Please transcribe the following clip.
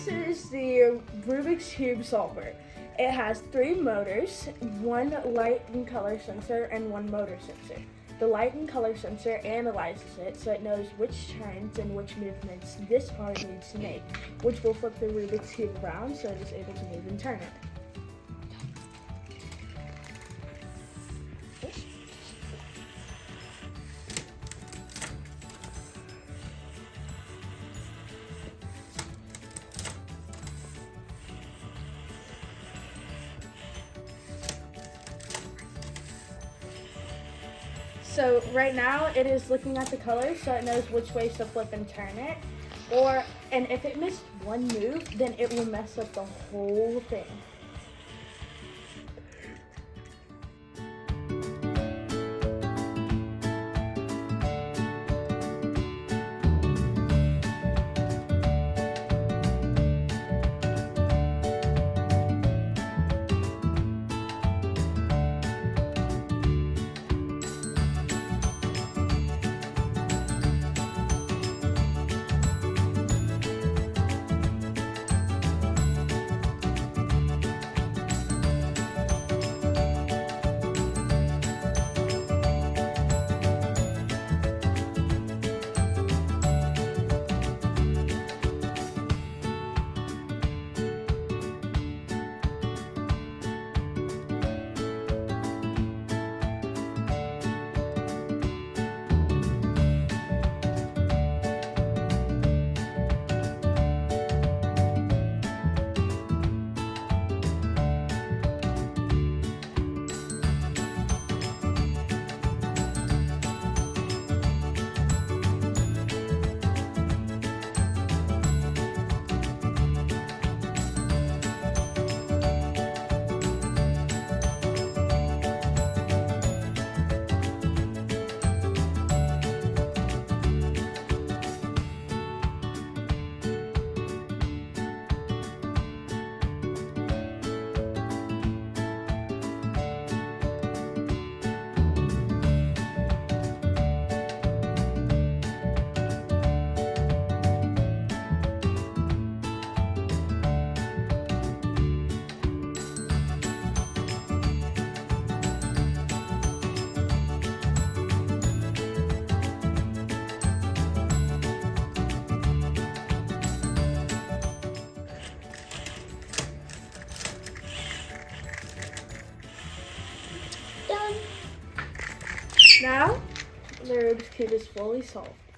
is the Rubik's Cube solver. It has 3 motors, 1 light and color sensor, and 1 motor sensor. The light and color sensor analyzes it so it knows which turns and which movements this part needs to make, which will flip the Rubik's Cube around so it is able to move and turn it. So right now it is looking at the colors so it knows which ways to flip and turn it. And if it missed one move, then it will mess up the whole thing. Now, the Rubik's Cube is fully solved.